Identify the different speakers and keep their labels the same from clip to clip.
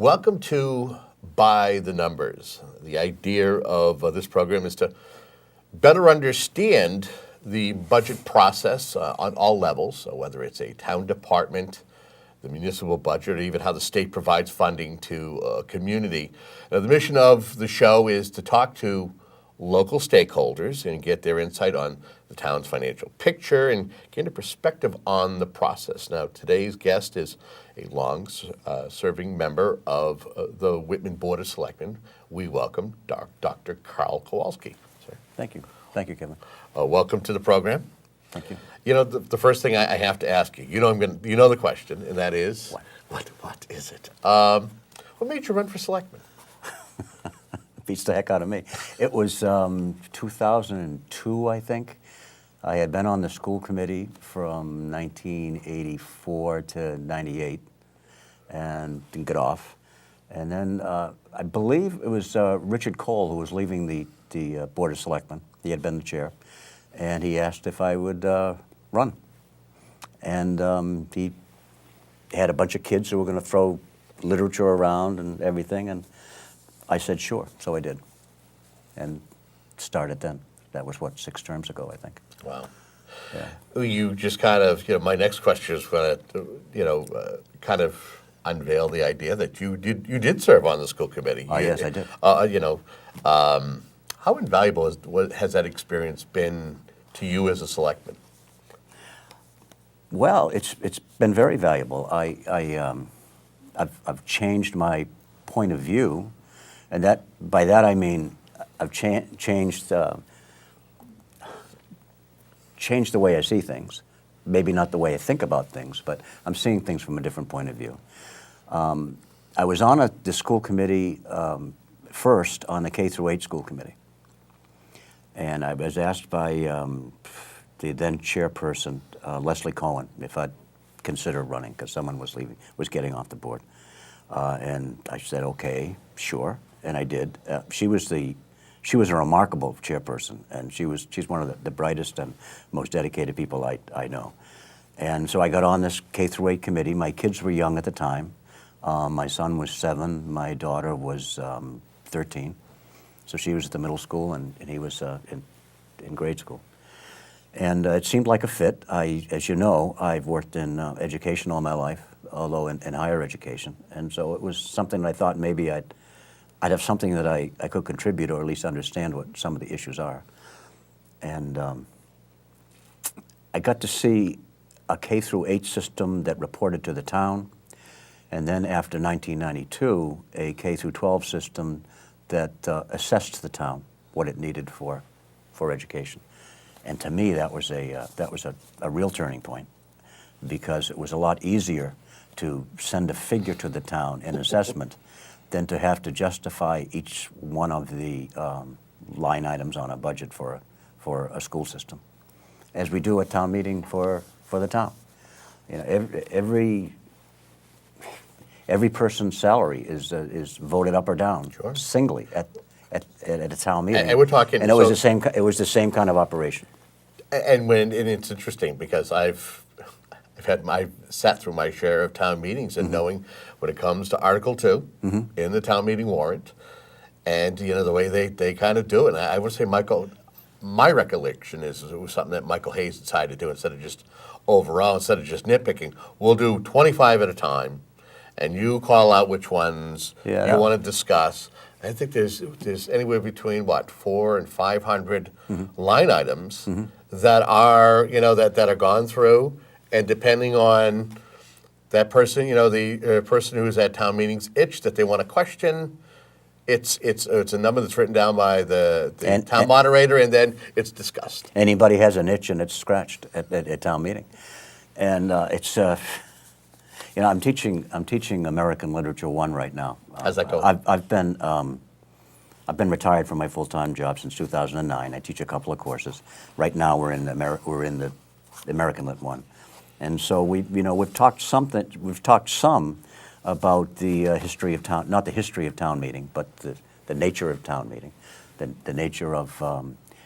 Speaker 1: Welcome to By the Numbers. The idea of this program is to better understand the budget process on all levels, so whether it's a town department, the municipal budget, or even how the state provides funding to a community. Now, the mission of the show is to talk to local stakeholders and get their insight on the town's financial picture and gain a perspective on the process. Now, today's guest is a long-serving member of the Whitman Board of Selectmen. We welcome Dr. Kowalski. Sir.
Speaker 2: Thank you. Thank you, Kevin.
Speaker 1: Welcome to the program.
Speaker 2: Thank you.
Speaker 1: You know, the first thing I have to ask you, you know the question, and that is, what is it? What made you run for selectman?
Speaker 2: Beats the heck out of me. It was 2002, I think. I had been on the school committee from 1984 to 98 and didn't get off. And then I believe it was Richard Cole who was leaving the Board of Selectmen. He had been the chair. And he asked if I would run. And he had a bunch of kids who were going to throw literature around and everything. And I said, sure, so I did, and started then. That was, 6 terms ago, I think.
Speaker 1: Wow.
Speaker 2: Yeah.
Speaker 1: You just kind of, my next question is going to, kind of unveil the idea that you did serve on the school committee.
Speaker 2: Yes, I did.
Speaker 1: How invaluable has that experience been to you as a selectman?
Speaker 2: Well, it's been very valuable. I've changed my point of view. And by that I mean I've changed the way I see things. Maybe not the way I think about things, but I'm seeing things from a different point of view. I was on the school committee first on the K-8 school committee. And I was asked by the then chairperson, Leslie Cohen, if I'd consider running because someone was getting off the board. And I said, okay, sure. And I did. She was a remarkable chairperson, and she's one of the brightest and most dedicated people I know. And so I got on this K-8 committee. My kids were young at the time. My son was 7. My daughter was 13. So she was at the middle school, and he was in grade school. And it seemed like a fit. As you know, I've worked in education all my life, although in higher education. And so it was something that I thought maybe I'd have something that I could contribute or at least understand what some of the issues are. And I got to see a K-8 system that reported to the town, and then after 1992, a K-12 system that assessed the town what it needed for education. And to me, that was a real turning point, because it was a lot easier to send a figure to the town in assessment than to have to justify each one of the line items on a budget for a school system, as we do at town meeting for the town. You know, every person's salary is voted up or down singly at a town meeting.
Speaker 1: And we're talking,
Speaker 2: and it was the same kind of operation.
Speaker 1: And it's interesting because I've sat through my share of town meetings and knowing when it comes to Article 2 in the town meeting warrant, and the way they kind of do it. And I would say, Michael, my recollection is it was something that Michael Hayes decided to do instead of just nitpicking. We'll do 25 at a time, and you call out which ones you want to discuss. I think there's anywhere between 400 and 500 line items that are that are gone through. And depending on that person, the person who's at town meetings itch that they want to question, it's a number that's written down by the town moderator, and then it's discussed.
Speaker 2: Anybody has an itch and it's scratched at town meeting, and it's I'm teaching American Literature 1 right now.
Speaker 1: How's that going?
Speaker 2: I've been retired from my full-time job since 2009. I teach a couple of courses. Right now we're in the American Lit 1. And so we've talked some about the history of town, not the history of town meeting, but the nature of town meeting, the nature of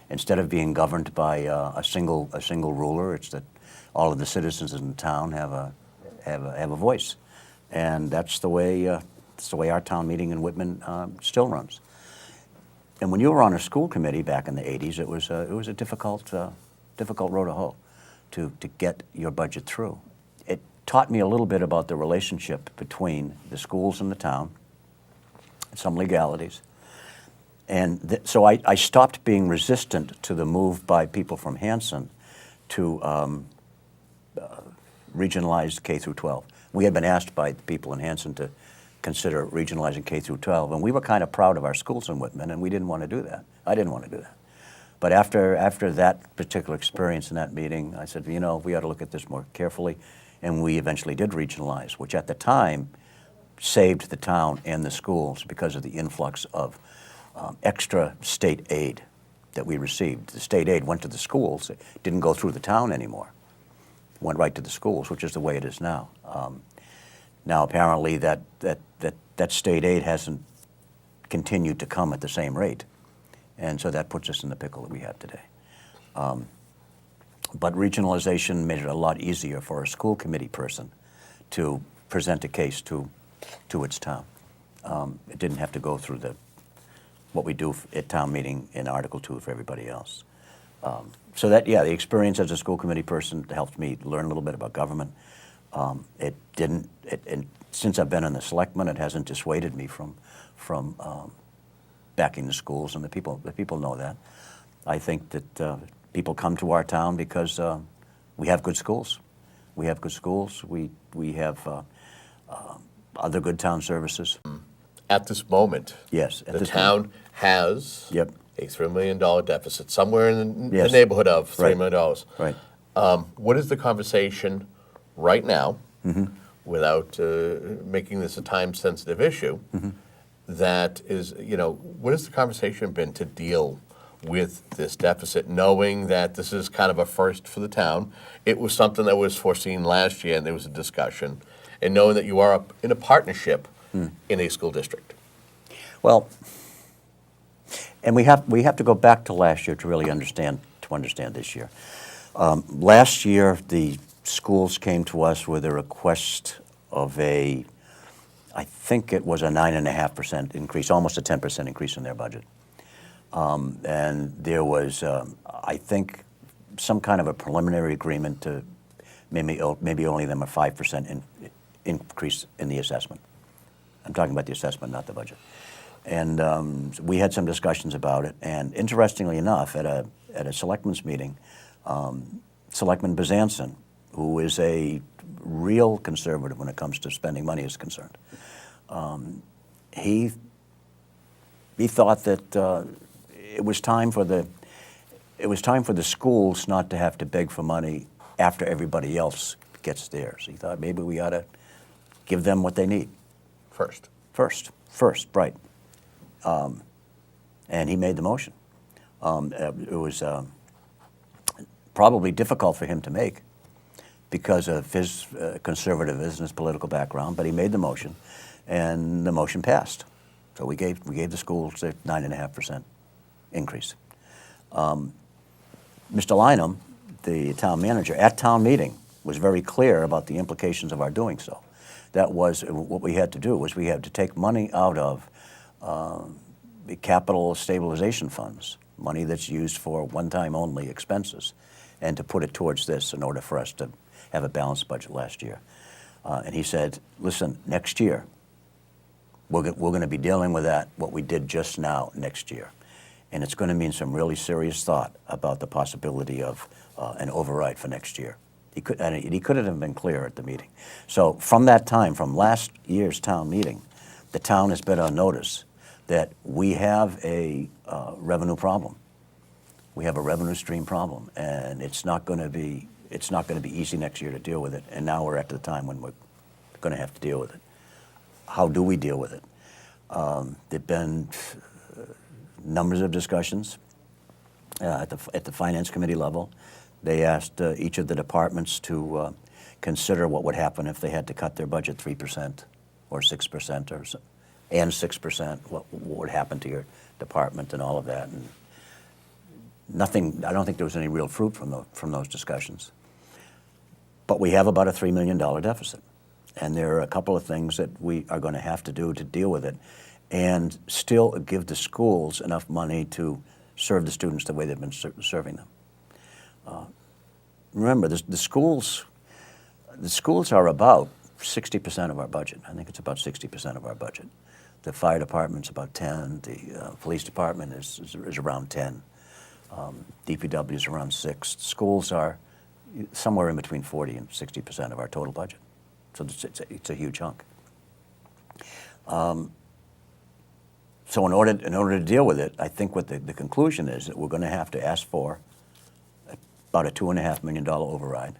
Speaker 2: instead of being governed by a single ruler, it's that all of the citizens in the town have a voice, and that's the way It's the way our town meeting in Whitman still runs. And when you were on a school committee back in the 80s, it was a difficult row to hoe to get your budget through. It taught me a little bit about the relationship between the schools and the town, some legalities. And so I stopped being resistant to the move by people from Hanson to regionalize K through 12. We had been asked by the people in Hanson to consider regionalizing K through 12, and we were kind of proud of our schools in Whitman, and we didn't want to do that. I didn't want to do that. But after that particular experience in that meeting, I said, you know, we ought to look at this more carefully, and we eventually did regionalize, which at the time saved the town and the schools because of the influx of extra state aid that we received. The state aid went to the schools. It didn't go through the town anymore. It went right to the schools, which is the way it is now. Now apparently that state aid hasn't continued to come at the same rate. And so that puts us in the pickle that we have today. But regionalization made it a lot easier for a school committee person to present a case to its town. It didn't have to go through what we do at town meeting in Article 2 for everybody else. So that, yeah, the experience as a school committee person helped me learn a little bit about government. And since I've been in the selectmen, it hasn't dissuaded me from backing the schools, and the people know that. I think that people come to our town because we have good schools. We have good schools. We have other good town services.
Speaker 1: At this moment,
Speaker 2: Yes,
Speaker 1: the town has
Speaker 2: Yep.
Speaker 1: a $3 million deficit, somewhere in the
Speaker 2: Yes.
Speaker 1: neighborhood of $3
Speaker 2: Right.
Speaker 1: million.
Speaker 2: Right.
Speaker 1: What is the conversation right now, without making this a time-sensitive issue, that is, you know, what has the conversation been to deal with this deficit, knowing that this is kind of a first for the town? It was something that was foreseen last year, and there was a discussion, and knowing that you are in a partnership in a school district.
Speaker 2: Well, and we have to go back to last year to really understand this year. Last year, the schools came to us with a request of I think it was a 9.5% increase, almost a 10% increase in their budget. And there was, I think, some kind of a preliminary agreement to maybe only them a 5% increase in the assessment. I'm talking about the assessment, not the budget. And we had some discussions about it. And interestingly enough, at a selectmen's meeting, Selectman Bezanson, who is a real conservative when it comes to spending money is concerned, he thought that it was time for the schools not to have to beg for money after everybody else gets theirs. He thought maybe we ought to give them what they need. First, right. And he made the motion. It was probably difficult for him to make because of his conservative business political background, but he made the motion, and the motion passed. So we gave the schools a 9.5% increase. Mr. Lynham, the town manager, at town meeting was very clear about the implications of our doing so. That was what we had to do, was we had to take money out of the capital stabilization funds, money that's used for one-time only expenses, and to put it towards this in order for us to have a balanced budget last year. And he said, listen, next year, we're going to be dealing with what we did just now next year. And it's going to mean some really serious thought about the possibility of an override for next year. He couldn't have been clearer at the meeting. So from that time, from last year's town meeting, the town has been on notice that we have a revenue problem. We have a revenue stream problem, and it's not going to be easy next year to deal with it. And now we're at the time when we're going to have to deal with it. How do we deal with it? There've been numbers of discussions at the finance committee level. They asked each of the departments to consider what would happen if they had to cut their budget 3% or 6% and 6%. What would happen to your department and all of that? And nothing. I don't think there was any real fruit from those discussions. But we have about a $3 million deficit, And there are a couple of things that we are going to have to do to deal with it and still give the schools enough money to serve the students the way they've been serving them. Remember, the schools are about 60% of our budget. I think it's about 60% of our budget. The fire department's about 10. The police department is around 10. DPW is around 6. Schools are somewhere in between 40 and 60% of our total budget. So it's a huge chunk. So in order to deal with it, I think what the conclusion is that we're going to have to ask for about a $2.5 million override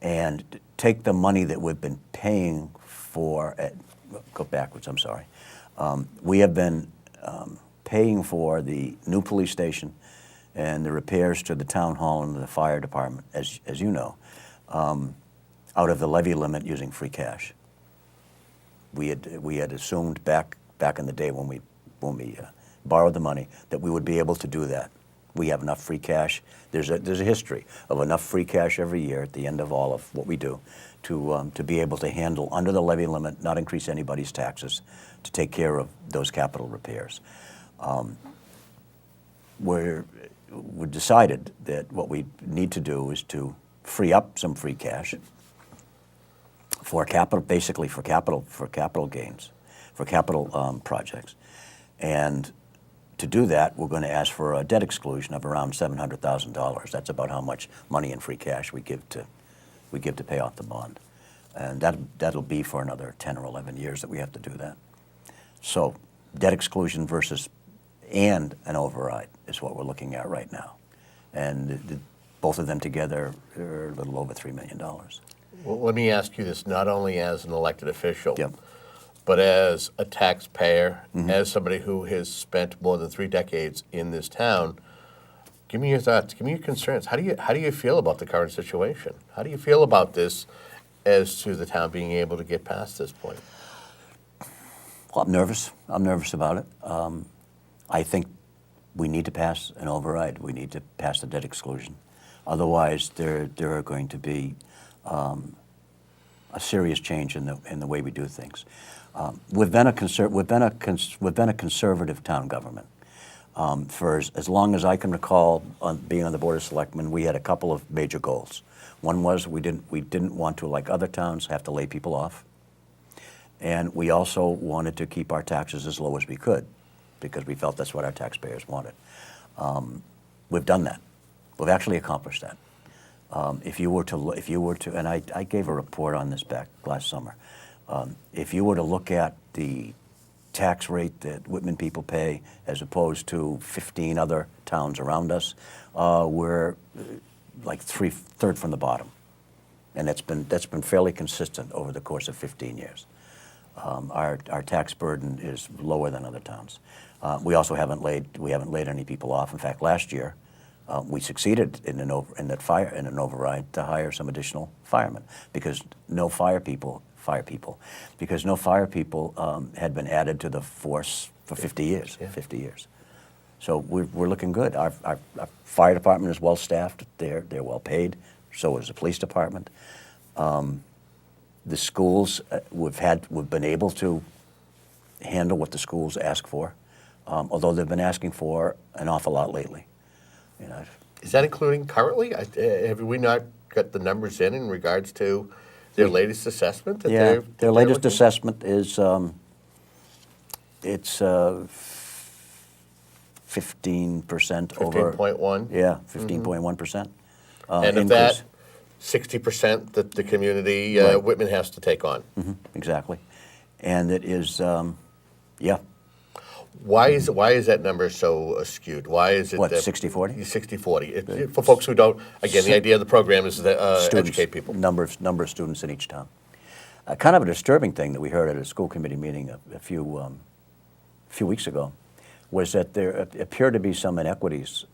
Speaker 2: and take the money that we've been paying for, go backwards, I'm sorry. We have been paying for the new police station and the repairs to the town hall and the fire department, as you know, out of the levy limit using free cash. We had assumed back in the day when we borrowed the money that we would be able to do that. We have enough free cash. There's a history of enough free cash every year at the end of all of what we do to be able to handle under the levy limit, not increase anybody's taxes, to take care of those capital repairs. We decided that what we need to do is to free up some free cash for capital, basically for capital gains, for capital projects, and to do that, we're going to ask for a debt exclusion of around $700,000. That's about how much money in free cash we give to pay off the bond, and that'll be for another 10 or 11 years that we have to do that. So, debt exclusion and an override is what we're looking at right now, and both of them together are a little over $3 million.
Speaker 1: Well, let me ask you this: not only as an elected official.
Speaker 2: Yep.
Speaker 1: But as a taxpayer, as somebody who has spent more than 3 decades in this town, give me your thoughts, give me your concerns. How do you feel about the current situation? How do you feel about this as to the town being able to get past this point?
Speaker 2: Well, I'm nervous. I'm nervous about it. I think we need to pass an override. We need to pass the debt exclusion. Otherwise, there are going to be a serious change in the way we do things. We've been a conservative town government for as long as I can recall. Being on the Board of Selectmen, we had a couple of major goals. One was we didn't want to, like other towns, have to lay people off, and we also wanted to keep our taxes as low as we could because we felt that's what our taxpayers wanted. We've done that. We've actually accomplished that. If you were to, and I gave a report on this back last summer. If you were to look at the tax rate that Whitman people pay as opposed to 15 other towns around us, we're like third from the bottom, and that's been fairly consistent over the course of 15 years. Our tax burden is lower than other towns. We also haven't laid any people off. In fact, last year. We succeeded in an override to hire some additional firemen because no fire people had been added to the force for 50 years.
Speaker 1: Yeah.
Speaker 2: 50 years. So we're looking good. Our fire department is well staffed. They're well paid. So is the police department. The schools we've been able to handle what the schools ask for, although they've been asking for an awful lot lately. You know,
Speaker 1: is that including currently? Have we not got the numbers in regards to their latest assessment?
Speaker 2: Their latest assessment is it's 15% over.
Speaker 1: 15.1.
Speaker 2: Yeah, 15.1%.
Speaker 1: And of that, 60% that the community Whitman has to take on.
Speaker 2: Exactly, and it is
Speaker 1: Why is that number so skewed? Why is it
Speaker 2: what, 60-40?
Speaker 1: 60-40. For folks who don't, again, the idea of the program is to educate people.
Speaker 2: Number of students in each town. Kind of a disturbing thing that we heard at a school committee meeting a few weeks ago was that there appeared to be some inequities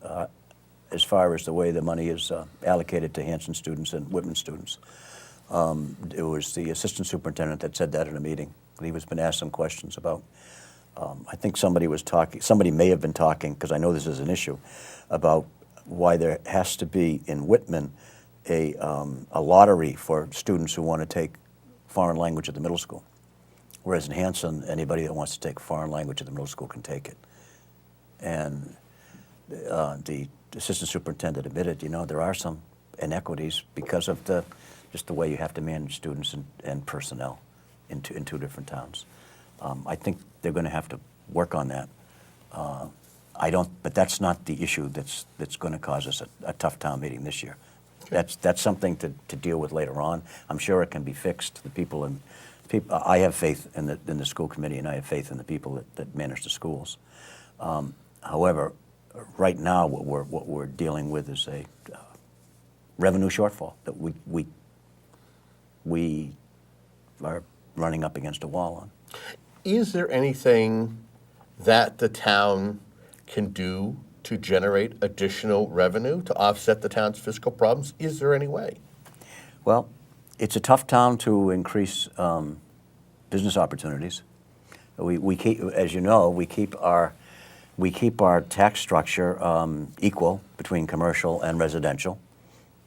Speaker 2: as far as the way the money is allocated to Hanson students and Whitman students. It was the assistant superintendent that said that in a meeting. He was been asked some questions about. I think somebody may have been talking, because I know this is an issue, about why there has to be in Whitman a lottery for students who want to take foreign language at the middle school. Whereas in Hanson, anybody that wants to take a foreign language at the middle school can take it. And the assistant superintendent admitted, there are some inequities because of just the way you have to manage students and personnel in two different towns. I think they're going to have to work on that. But that's not the issue that's going to cause us a tough town meeting this year. That's something to deal with later on. I'm sure it can be fixed. I have faith in the school committee, and I have faith in the people that manage the schools. However, right now what we're dealing with is a revenue shortfall that we are running up against a wall on.
Speaker 1: Is there anything that the town can do to generate additional revenue to offset the town's fiscal problems? Is there any way?
Speaker 2: Well, it's a tough town to increase business opportunities. We keep, as you know, we keep our tax structure equal between commercial and residential.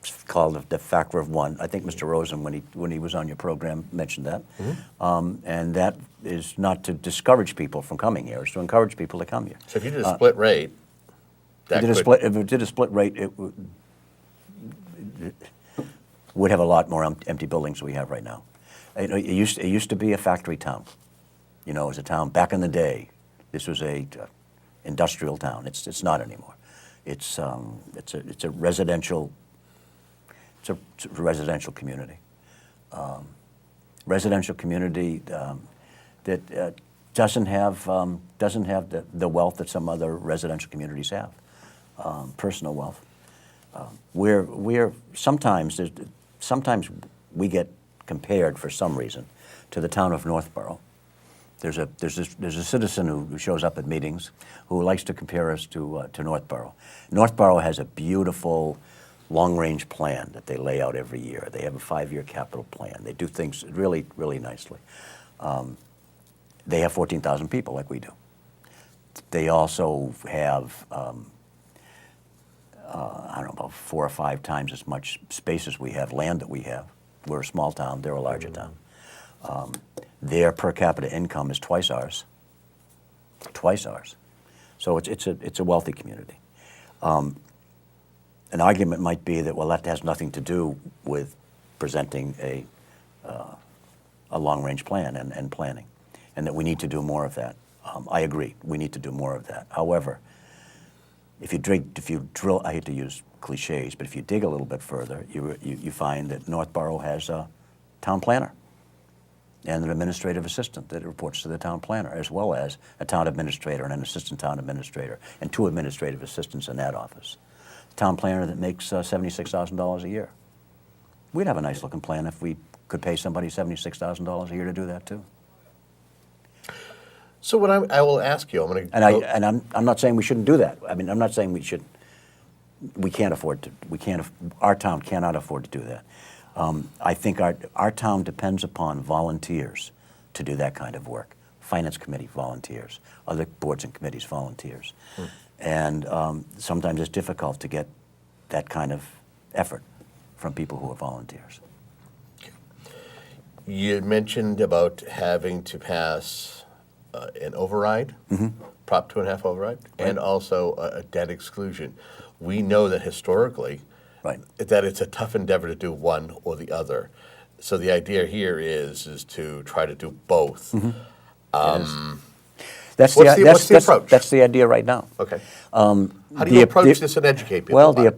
Speaker 2: It's called the factor of one. I think Mr. Rosen, when he was on your program, mentioned that. Mm-hmm. And that is not to discourage people from coming here; it's to encourage people to come here.
Speaker 1: So if you did a split rate,
Speaker 2: if it did a split rate, it would have a lot more empty buildings than we have right now. It used to be a factory town. It was a town back in the day. This was a industrial town. It's not anymore. It's a residential. It's a residential community. Residential community that doesn't have the wealth that some other residential communities have, personal wealth. We're sometimes we get compared for some reason to the town of Northborough. There's a citizen who shows up at meetings who likes to compare us to Northborough. Northborough has a beautiful long-range plan that they lay out every year. They have a 5-year capital plan. They do things really, really nicely. They have 14,000 people like we do. They also have, about 4 or 5 times as much space as we have, land that we have. We're a small town. They're a larger town. Their per capita income is twice ours. Twice ours. So it's a wealthy community. An argument might be that, well, that has nothing to do with presenting a long-range plan and planning, and that we need to do more of that. I agree. We need to do more of that. However, if you drill, I hate to use cliches, but if you dig a little bit further, you find that Northborough has a town planner and an administrative assistant that reports to the town planner, as well as a town administrator and an assistant town administrator, and 2 administrative assistants in that office. Town planner that makes $76,000 a year. We'd have a nice looking plan if we could pay somebody $76,000 a year to do that too.
Speaker 1: So what I will ask you,
Speaker 2: I'm not saying we shouldn't do that. I mean, I'm not saying we should. We can't afford to. Our town cannot afford to do that. I think our town depends upon volunteers to do that kind of work. Finance committee volunteers, other boards and committees volunteers. And sometimes it's difficult to get that kind of effort from people who are volunteers.
Speaker 1: You mentioned about having to pass an override, Prop 2.5 override, right, and also a debt exclusion. We know that historically,
Speaker 2: right,
Speaker 1: that it's a tough endeavor to do one or the other. So the idea here is to try to do both.
Speaker 2: What's the approach? That's the idea right now.
Speaker 1: Okay. How do you approach this and educate people?
Speaker 2: Well,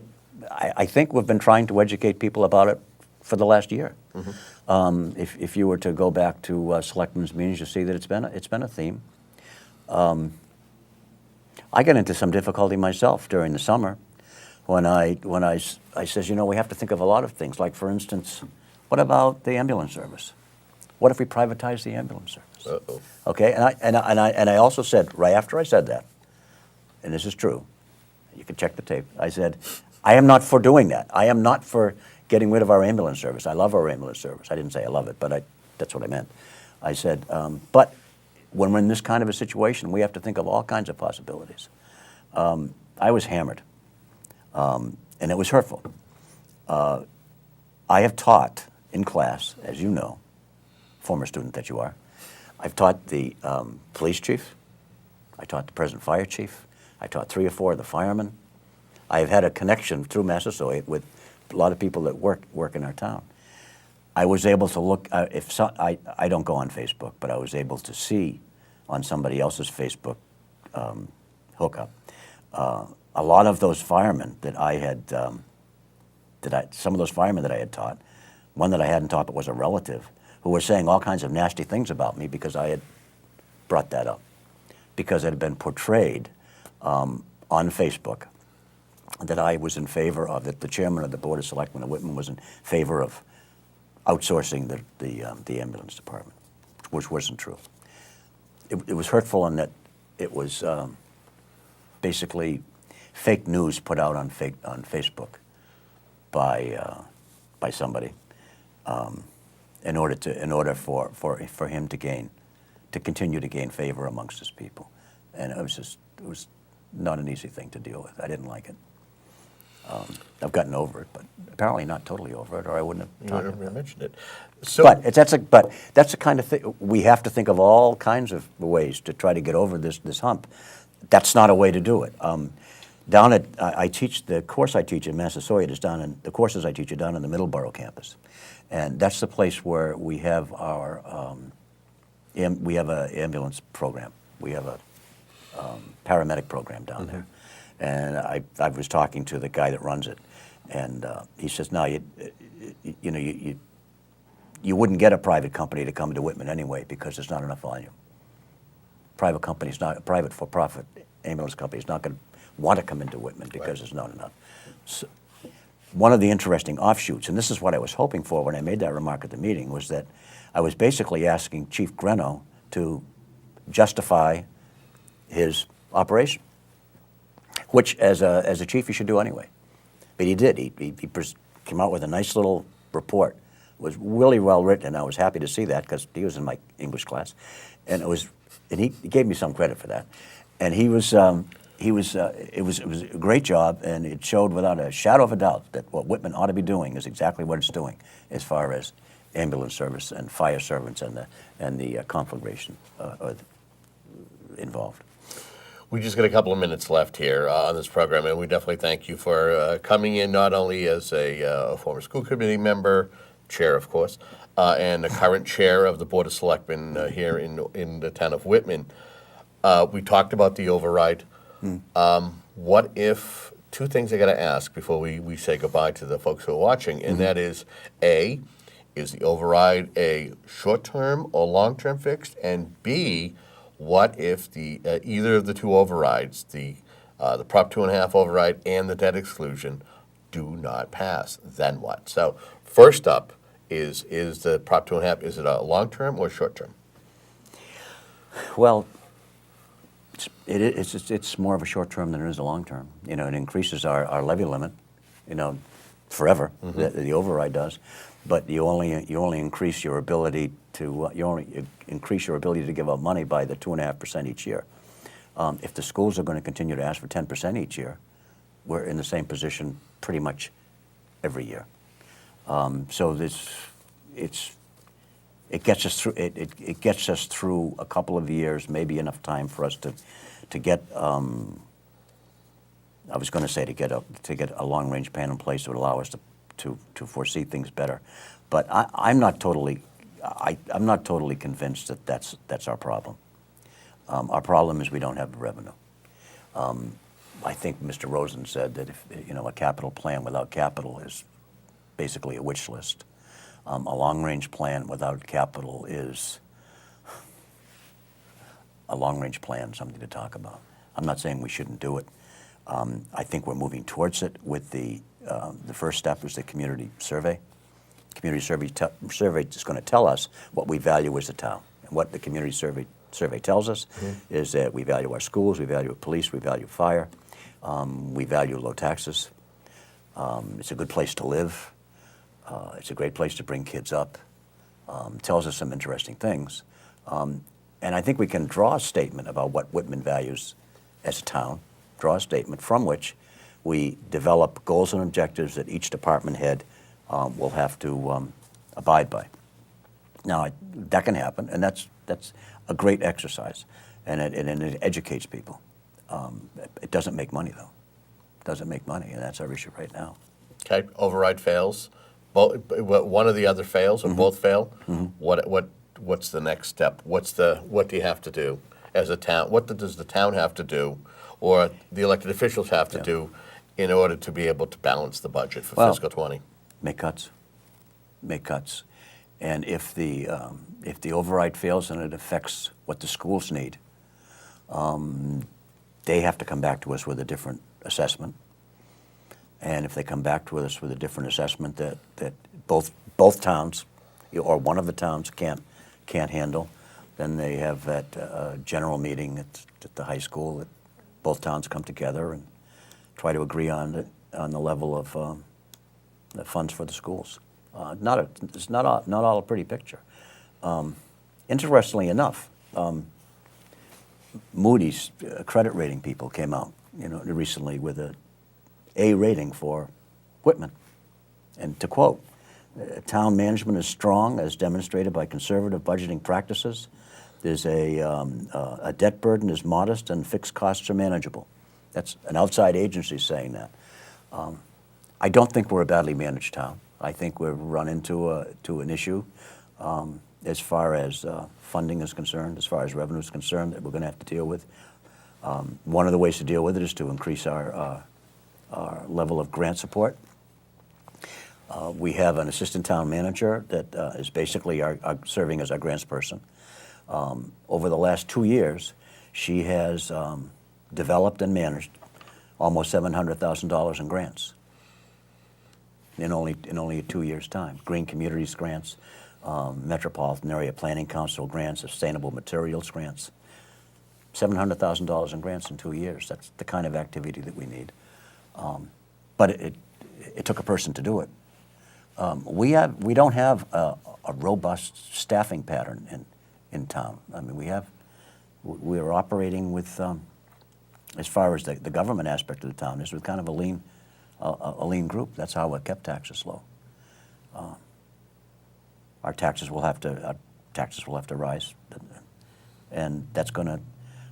Speaker 2: I think we've been trying to educate people about it for the last year. If you were to go back to selectmen's meetings, you'll see that it's been a theme. I got into some difficulty myself during the summer when I says, we have to think of a lot of things. Like, for instance, what about the ambulance service? What if we privatize the ambulance service? Uh-oh. Okay, and I also said, right after I said that, and this is true, you can check the tape, I said, I am not for doing that. I am not for getting rid of our ambulance service. I love our ambulance service. I didn't say I love it, but that's what I meant. I said, but when we're in this kind of a situation, we have to think of all kinds of possibilities. I was hammered, and it was hurtful. I have taught in class, as you know, former student that you are. I've taught the police chief. I taught the present fire chief. I taught 3 or 4 of the firemen. I've had a connection through Massasoit with a lot of people that work in our town. I was able to look, I don't go on Facebook, but I was able to see on somebody else's Facebook hookup a lot of those firemen that I had, some of those firemen that I had taught, one that I hadn't taught but was a relative, who were saying all kinds of nasty things about me because I had brought that up, because it had been portrayed on Facebook that I was in favor of, that the chairman of the Board of Selectmen of Whitman was in favor of outsourcing the ambulance department, which wasn't true. It was hurtful in that it was basically fake news put out on Facebook by somebody in order for him to continue to gain favor amongst his people, and it was not an easy thing to deal with. I didn't like it. I've gotten over it, but apparently not totally over it, or I wouldn't have talked about it.
Speaker 1: Mentioned it. So,
Speaker 2: but that's the kind of thing we have to think of, all kinds of ways to try to get over this hump. That's not a way to do it. Down at I teach, the course I teach in Massasoit is down in, the courses I teach are down in the Middleborough campus, and that's the place where we have our we have an ambulance program. We have a paramedic program down there. And I was talking to the guy that runs it, and he says, "No, you wouldn't get a private company to come to Whitman anyway because there's not enough volume. Private companies, not a private for-profit ambulance company is not going to want to come into Whitman because there's not enough." So, one of the interesting offshoots, and this is what I was hoping for when I made that remark at the meeting, was that I was basically asking Chief Greno to justify his operation, which as a chief he should do anyway. But he did. He came out with a nice little report. It was really well written, and I was happy to see that because he was in my English class, and he gave me some credit for that. And it was a great job, and it showed without a shadow of a doubt that what Whitman ought to be doing is exactly what it's doing as far as ambulance service and fire servants and the conflagration involved.
Speaker 1: We just got a couple of minutes left here on this program, and we definitely thank you for coming in not only as a former school committee member, chair, of course, and the current chair of the Board of Selectmen here in the town of Whitman. We talked about the override. What if, two things I got to ask before we say goodbye to the folks who are watching, and that is, A, is the override a short-term or long-term fix? And B, what if the either of the two overrides, the Prop 2.5 override and the debt exclusion, do not pass? Then what? So first up is the Prop 2.5, is it a long-term or short-term?
Speaker 2: Well, it's more of a short-term than it is a long-term. You know, it increases our levy limit, you know, forever. The override does, but you only increase your ability to increase your ability to give out money by the 2.5% each year. If the schools are going to continue to ask for 10% each year, we're in the same position pretty much every year. So it gets us through. It gets us through a couple of years, maybe enough time for us to get. I was going to say to get a long-range plan in place that would allow us to foresee things better, but I'm not totally convinced that that's our problem. Our problem is we don't have the revenue. I think Mr. Rosen said that if a capital plan without capital is basically a wish list. A long-range plan without capital is a long-range plan, something to talk about. I'm not saying we shouldn't do it. I think we're moving towards it with the first step is the community survey. Community survey is going to tell us what we value as a town. And what the community survey tells us is that we value our schools, we value police, we value fire, we value low taxes. It's a good place to live. It's a great place to bring kids up. Tells us some interesting things. And I think we can draw a statement about what Whitman values as a town, draw a statement from which we develop goals and objectives that each department head will have to abide by. Now, that can happen, and that's a great exercise, and it educates people. It doesn't make money, though. It doesn't make money, and that's our issue right now.
Speaker 1: Okay, override fails. One or the other fails, or both fail. What's the next step? What do you have to do as a town? What does the town have to do, or the elected officials have to do, in order to be able to balance the budget for fiscal 20?
Speaker 2: Make cuts. Make cuts. And if the override fails and it affects what the schools need, they have to come back to us with a different assessment. And if they come back to us with a different assessment that both towns, or one of the towns can't handle, then they have that general meeting at the high school that both towns come together and try to agree on the level of the funds for the schools. It's not all a pretty picture. Interestingly enough, Moody's credit rating people came out, recently with a A rating for Whitman, and to quote, "Town management is strong, as demonstrated by conservative budgeting practices. There's a debt burden is modest, and fixed costs are manageable." That's an outside agency saying that. I don't think we're a badly managed town. I think we've run into an issue as far as funding is concerned, as far as revenue is concerned, that we're going to have to deal with. One of the ways to deal with it is to increase our level of grant support. We have an assistant town manager that is basically serving as our grants person. Over the last 2 years, she has developed and managed almost $700,000 in grants in only 2 years' time. Green Communities grants, Metropolitan Area Planning Council grants, Sustainable Materials grants. $700,000 in grants in 2 years. That's the kind of activity that we need. But it took a person to do it. We don't have a robust staffing pattern in town. I mean, we're operating with, as far as the government aspect of the town is, with kind of a lean group. That's how it kept taxes low. Our taxes will have to rise, and that's going to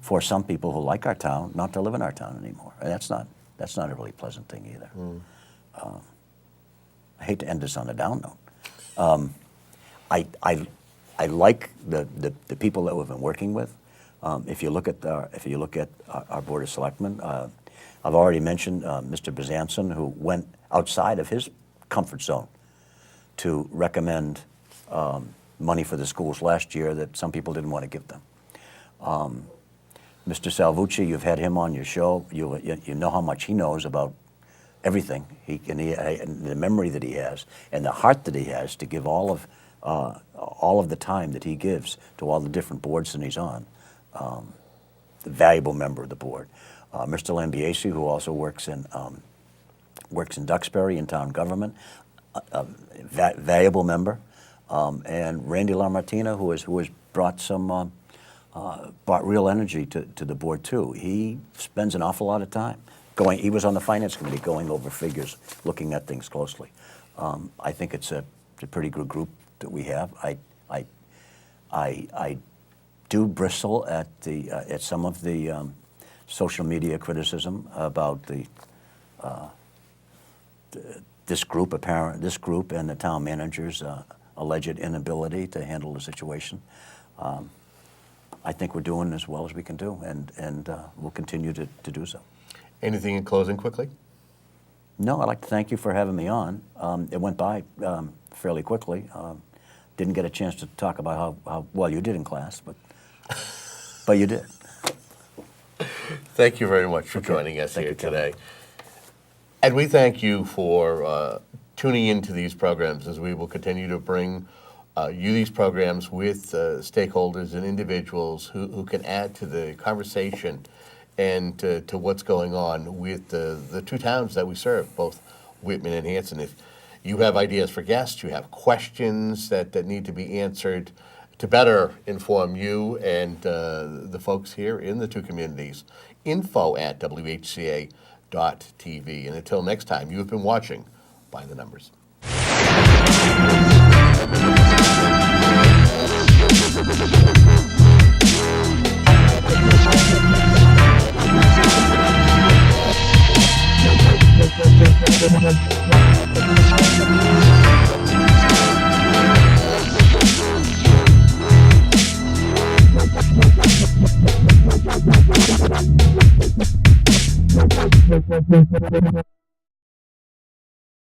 Speaker 2: force some people who like our town not to live in our town anymore. And that's not a really pleasant thing either. I hate to end this on a down note. I like the people that we've been working with. If you look at our Board of Selectmen, I've already mentioned Mr. Bezanson, who went outside of his comfort zone to recommend money for the schools last year that some people didn't want to give them. Mr. Salvucci, you've had him on your show. You know how much he knows about everything. And the memory that he has, and the heart that he has to give all of the time that he gives to all the different boards that he's on. The valuable member of the board. Mr. Lambiase, who also works in Duxbury in town government, a valuable member. And Randy LaMartina, who has brought real energy to the board too. He spends an awful lot of time he was on the finance committee going over figures, looking at things closely. I think it's a pretty good group that we have. I do bristle at some of the social media criticism about this group and the town manager's alleged inability to handle the situation. I think we're doing as well as we can do, and we'll continue to do so.
Speaker 1: Anything in closing quickly?
Speaker 2: No, I'd like to thank you for having me on. It went by fairly quickly. Didn't get a chance to talk about how well you did in class, but you did.
Speaker 1: Thank you very much for joining us here today. And we thank you for tuning into these programs, as we will continue to bring you these programs with stakeholders and individuals who can add to the conversation and to what's going on with the two towns that we serve, both Whitman and Hanson. If you have ideas for guests, you have questions that need to be answered to better inform you and the folks here in the two communities, info@WHCA.tv. And until next time, you have been watching By the Numbers.
Speaker 3: you.